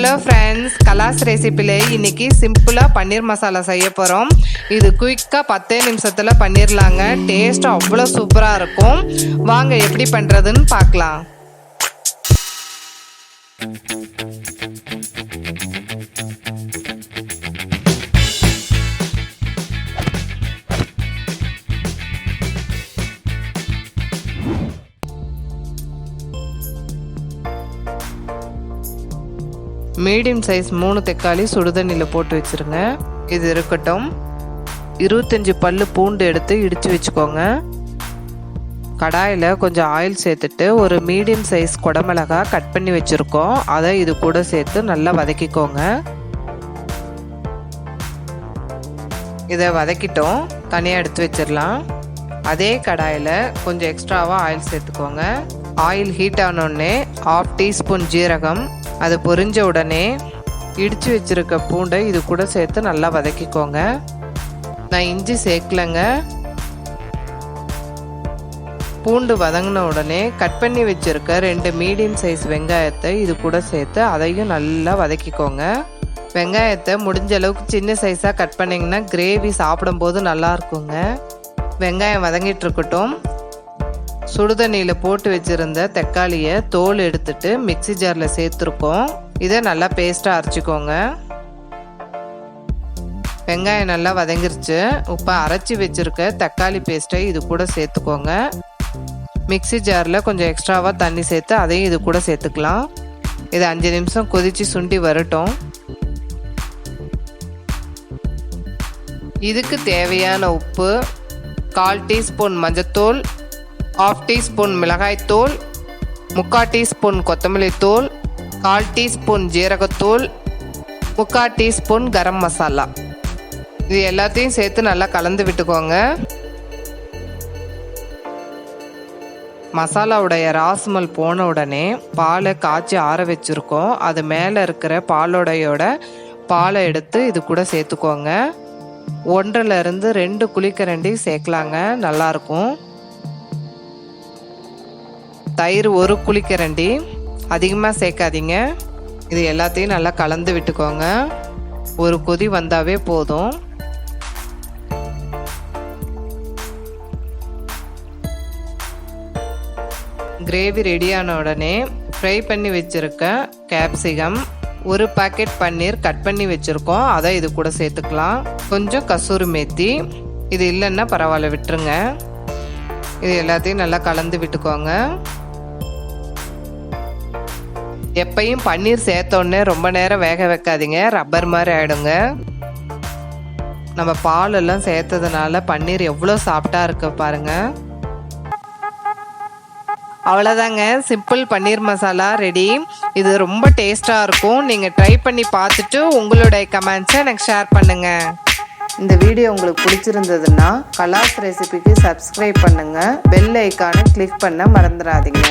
Hello friends, கலாஸ் ரெசிபியில் இன்றைக்கி சிம்பிளாக பன்னீர் மசாலா செய்ய போகிறோம். இது குயிக்காக 10 நிமிஷத்தில் பண்ணிடலாங்க. டேஸ்ட் அவ்வளோ சூப்பராக இருக்கும். வாங்க எப்படி பண்ணுறதுன்னு பார்க்கலாம். மீடியம் சைஸ் 3 தக்காளி சுடுதண்ணியில் போட்டு வச்சுருங்க. இது இருக்கட்டும். 25 பல்லு பூண்டு எடுத்து இடித்து வச்சுக்கோங்க. கடாயில் கொஞ்சம் ஆயில் சேர்த்துட்டு ஒரு மீடியம் சைஸ் குடமிளகாய் கட் பண்ணி வச்சுருக்கோம். அதை இது கூட சேர்த்து நல்லா வதக்கிக்கோங்க. இதை வதக்கிட்டோம், தனியாக எடுத்து வச்சிடலாம். அதே கடாயில் கொஞ்சம் எக்ஸ்ட்ராவாக ஆயில் சேர்த்துக்கோங்க. ஆயில் ஹீட் ஆனோடனே 1/2 டீஸ்பூன் ஜீரகம், அது பொரிஞ்ச உடனே இடித்து வச்சுருக்க பூண்டை இது கூட சேர்த்து நல்லா வதக்கிக்கோங்க. நான் இஞ்சி சேர்க்கலைங்க. பூண்டு வதங்கின உடனே கட் பண்ணி வச்சுருக்க 2 மீடியம் சைஸ் வெங்காயத்தை இது கூட சேர்த்து அதையும் நல்லா வதக்கிக்கோங்க. வெங்காயத்தை முடிஞ்ச அளவுக்கு சின்ன சைஸாக கட் பண்ணிங்கன்னா கிரேவி சாப்பிடும்போது நல்லா இருக்குங்க. வெங்காயம் வதங்கிட்டு இருக்கட்டும். சுடுதண்ணியில் போட்டு வச்சுருந்த தக்காளியை தோல் எடுத்துட்டு மிக்சி ஜாரில் சேர்த்துருக்கோம். இதை நல்லா பேஸ்ட்டாக அரைச்சிக்கோங்க. வெங்காயம் நல்லா வதங்கிருச்சு. இப்போ அரைச்சி வச்சுருக்க தக்காளி பேஸ்ட்டை இது கூட சேர்த்துக்கோங்க. மிக்சி ஜாரில் கொஞ்சம் எக்ஸ்ட்ராவாக தண்ணி சேர்த்து அதையும் இது கூட சேர்த்துக்கலாம். இது 5 நிமிஷம் கொதித்து சுண்டி வரட்டும். இதுக்கு தேவையான உப்பு, 1/4 டீஸ்பூன் மஞ்சத்தூள், 1/2 டீஸ்பூன் மிளகாய்த்தூள், 3/4 டீஸ்பூன் கொத்தமல்லி தூள், 1/4 டீஸ்பூன் ஜீரகத்தூள், 3/4 டீஸ்பூன் கரம் மசாலா. இது எல்லாத்தையும் சேர்த்து நல்லா கலந்து விட்டுக்கோங்க. மசாலாவுடைய ராஸ்மல் போன உடனே பாலை காய்ச்சி ஆற வச்சுருக்கோம். அது மேலே இருக்கிற பாலை எடுத்து இது கூட சேர்த்துக்கோங்க. 1லேருந்து 2 குழிக்கரண்டி சேர்க்கலாங்க, நல்லாயிருக்கும். தயிர் 1 குழிக்கரண்டி, அதிகமாக சேர்க்காதீங்க. இது எல்லாத்தையும் நல்லா கலந்து விட்டுக்கோங்க. ஒரு கொதி வந்தாவே போதும். கிரேவி ரெடியான உடனே ஃப்ரை பண்ணி வச்சுருக்க கேப்சிகம், 1 பாக்கெட் பன்னீர் கட் பண்ணி வச்சுருக்கோம், அதை இது கூட சேர்த்துக்கலாம். கொஞ்சம் கசூரி மேத்தி, இது இல்லைன்னா பரவாயில்ல, விட்டுருங்க. இது எல்லாத்தையும் நல்லா கலந்து விட்டுக்கோங்க. எப்பையும் பன்னீர் சேர்த்தோடனே ரொம்ப நேரம் வேக வைக்காதீங்க, ரப்பர் மாதிரி ஆகிடுங்க. நம்ம பால் எல்லாம் சேர்த்ததுனால பன்னீர் எவ்வளோ சாஃப்டாக இருக்கு பாருங்க. அவ்வளோதாங்க, சிம்பிள் பன்னீர் மசாலா ரெடி. இது ரொம்ப டேஸ்ட்டாக இருக்கும். நீங்கள் ட்ரை பண்ணி பார்த்துட்டு உங்களுடைய கமெண்ட்ஸை எனக்கு ஷேர் பண்ணுங்கள். இந்த வீடியோ உங்களுக்கு பிடிச்சிருந்ததுன்னா கலாஸ் ரெசிபிக்கு சப்ஸ்கிரைப் பண்ணுங்கள். பெல் ஐக்கானை கிளிக் பண்ண மறந்துடாதீங்க.